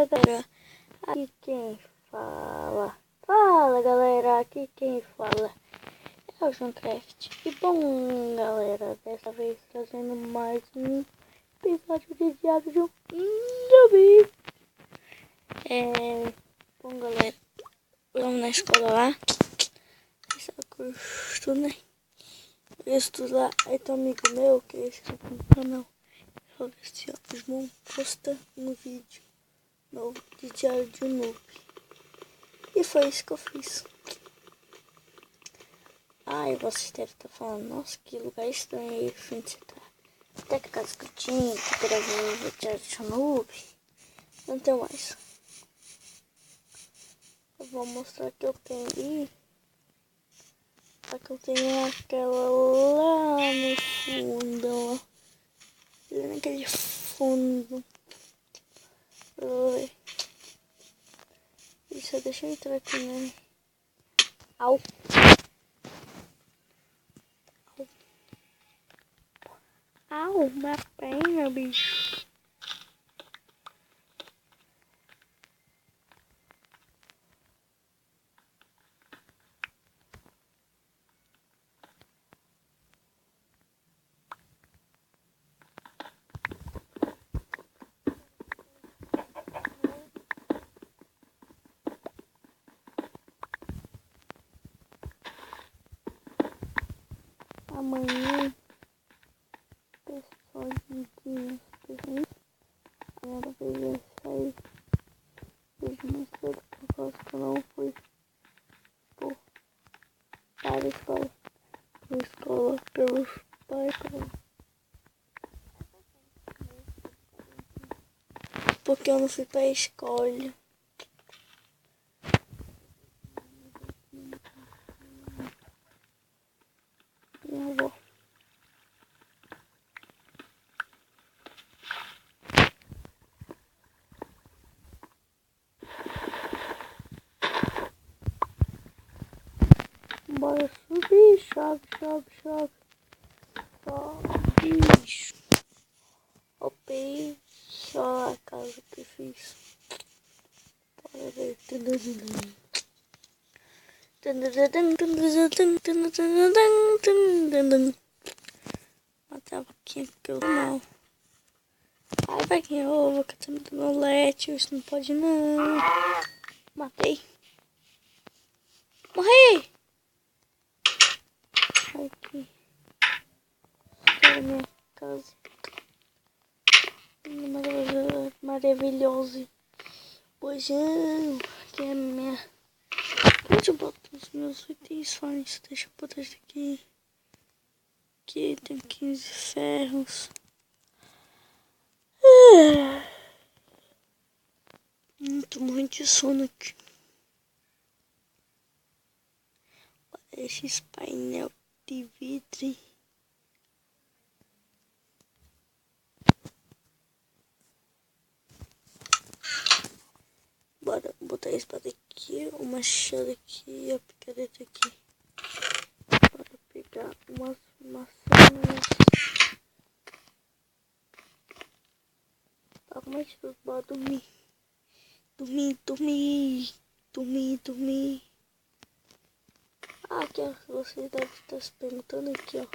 galera, aqui quem fala? Fala galera, aqui quem fala é o Joncraft. E bom galera, dessa vez trazendo mais um episódio de Diário de um Zumbi. Bom galera, vamos na escola lá. Esse é o curso, né? Eu estudo lá, aí tem um amigo meu que é inscrito no canal. Olha assim, ó, eles vão postar um vídeo novo de Diário de um Noob. E foi isso que eu fiz. E vocês devem estar falando, nossa, que lugar estranho aí, fim de citar. Até que casa que eu tinha, que gravando o Diário de um Noob. Não tem mais. Eu vou mostrar que eu tenho aí. Só que eu tenho aquela lá no fundo, ó. Naquele fundo. Oi. Isso, deixa eu entrar aqui, né? Au. Au, minha perna, bicho. Amanhã, pessoal de dias, agora vai sair desde mais cedo por causa que eu não fui para a escola, pelos pais, porque eu não fui para a escola. Minha avó. Bora subir, chove. Sobe, bicho. Opei só a casa que fiz. Bora ver. Matar a vaquinha que eu mal. Ai, vaquinha, ô, vaca tá me dando leite. Isso não pode não. Matei. Morri! Aqui. Estou na minha casa. Maravilhoso. Bojão. Aqui é a minha... Onde eu boto os meus itens fãs? Deixa eu botar isso aqui. Aqui tem 15 ferros. Tô morrendo de sono aqui. Olha esses painel de vidro. Bora botar a espada aqui, o machado aqui e a picareta aqui. Bora pegar umas maçãs. Tá mais tudo, bora dormir. Dormir. Aqui ó, você deve estar se perguntando aqui ó.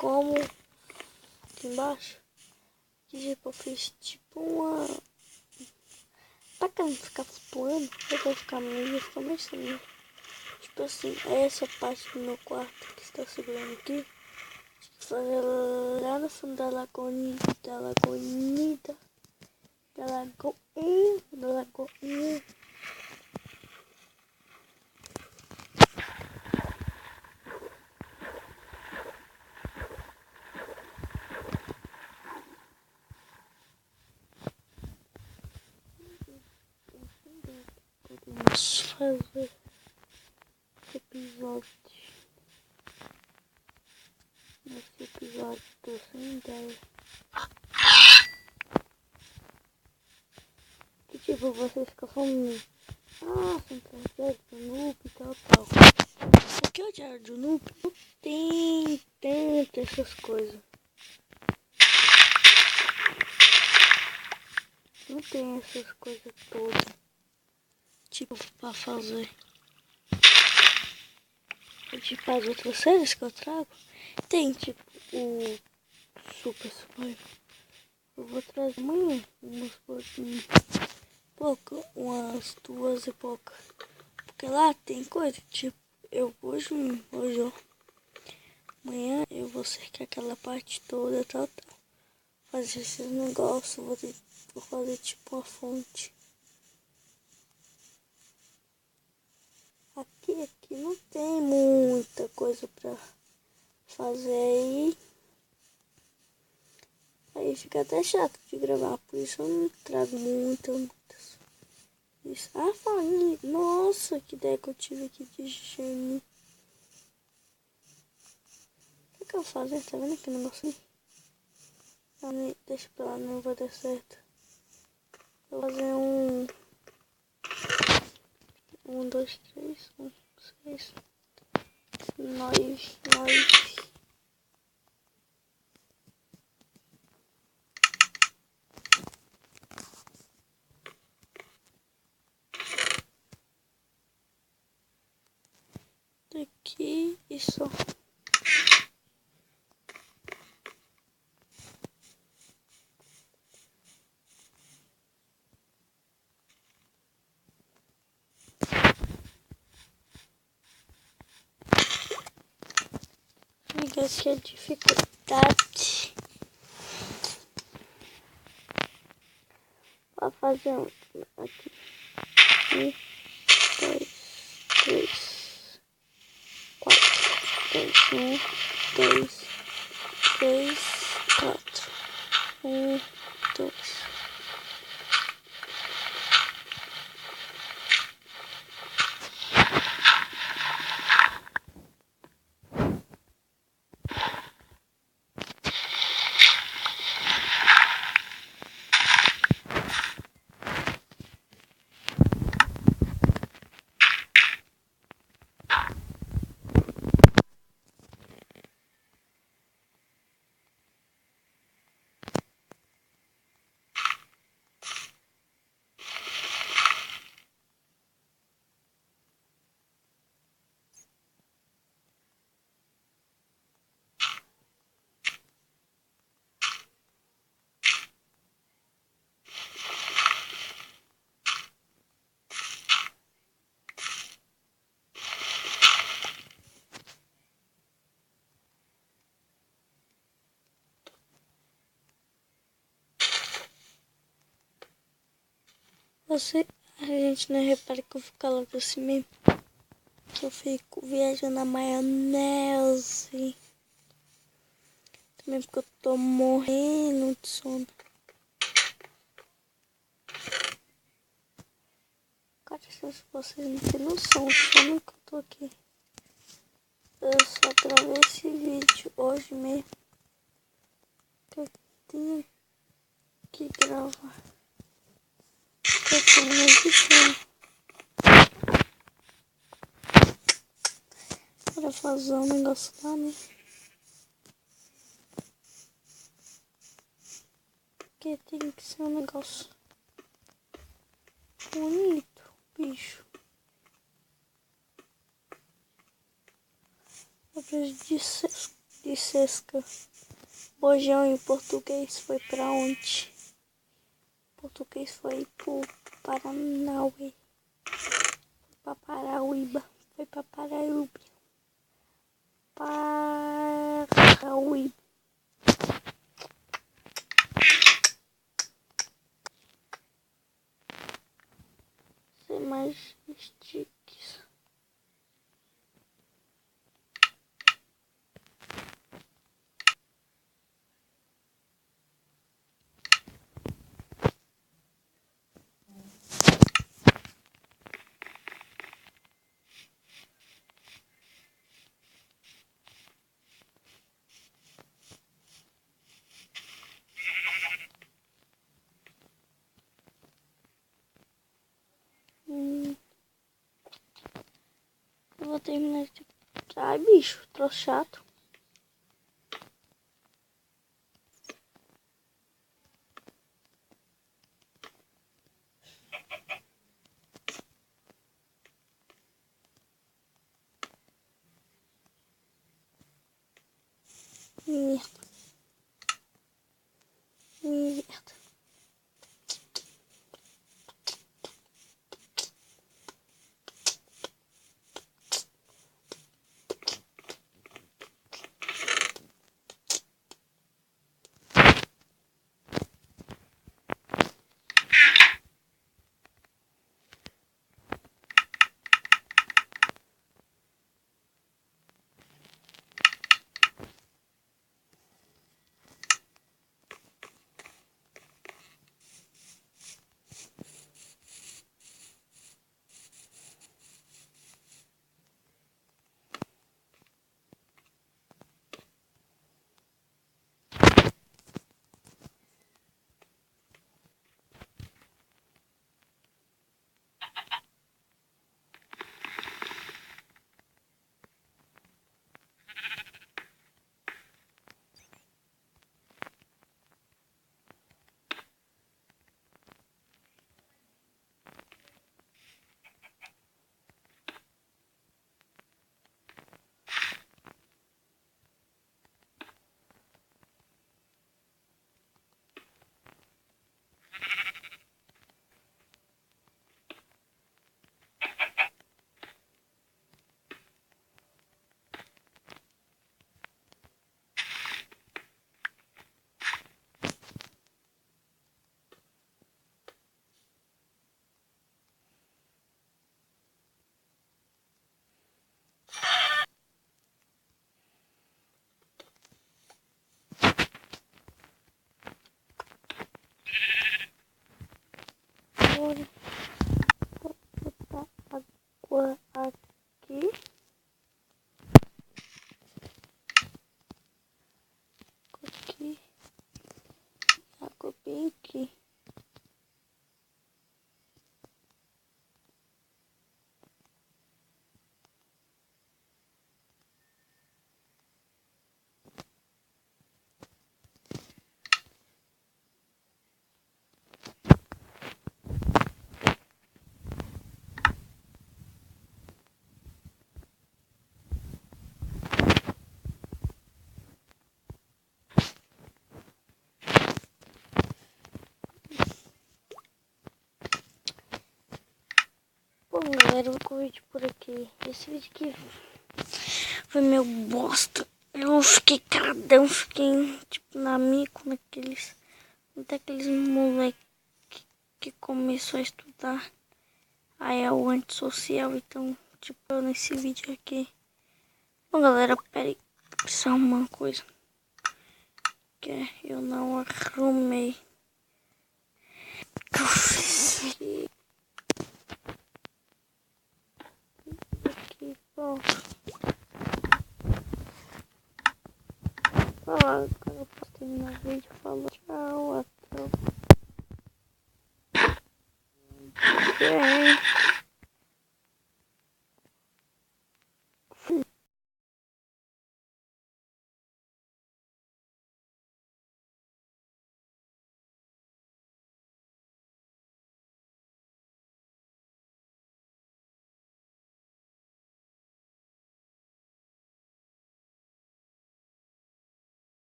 Como aqui embaixo. Tipo, eu fiz tipo uma... Pra que não ficar flutuando, eu vou ficar meio, ficar mais assim. Tipo assim, essa parte do meu quarto que está segurando aqui. Fazer lá no fundo da lagoinha. Podemos fazer episódio. Nesse episódio tô sem ideia. Que tipo, vocês ficam falando, sempre Diário do Noob e tal. Porque o Diário do Noob não tem tanto essas coisas. não tem essas coisas todas. Tipo, pra fazer. Tipo, as outras séries que eu trago. Tem, tipo, o Super Survival. Eu vou trazer amanhã. Umas pouco, umas 2 e pouco. Porque lá tem coisa, tipo, eu hoje, ó. Amanhã eu vou cercar aquela parte toda, tal. Fazer esse negócio, vou fazer tipo uma fonte. Aqui não tem muita coisa pra fazer aí fica até chato de gravar, por isso eu não trago muitas. Isso. Ah, falando, nossa, que ideia que eu tive aqui de gênio. O que eu vou fazer? Tá vendo aquele negócio aí? Ah, deixa pra lá, não vai dar certo. Vou fazer um, 2, 3, 6, 9. Daqui e só. Amiga, que é dificuldade pra fazer um aqui. 1, 2, 3, 4. 1, 2, 3, 4. 1, 2. A gente não repara que eu fico calado assim mesmo. Que eu fico viajando na maionese. Também porque eu tô morrendo de sono. Cara, se vocês não têm noção do sono que eu tô aqui. Eu só gravei esse vídeo hoje mesmo. Que eu tinha que gravar. Eu tô muito de sono. Para fazer um negócio lá, né? Porque tem que ser um negócio bonito, bicho. Eu preciso de sesca. Bojão em português foi pra onde? Português foi pro Paranauê. Pra Paraíba. Foi pra Paraíba. Paraíba. Sem mais sticks. Eu vou terminar de... Ai, bicho, tô chato. Merda. Merda. Agora vou botar água aqui. Aqui. Água bem aqui. Bom, galera, vou com o vídeo por aqui. Esse vídeo aqui foi meu bosta. Eu fiquei caradão, fiquei tipo na minha com aqueles moleque que começou a estudar. Aí é o antissocial, então tipo eu nesse vídeo aqui. Bom, galera, peraí, precisar uma coisa que eu não arrumei. Que eu fiz aqui, pronto. Agora eu posso terminar o vídeo. Falou, tchau, até o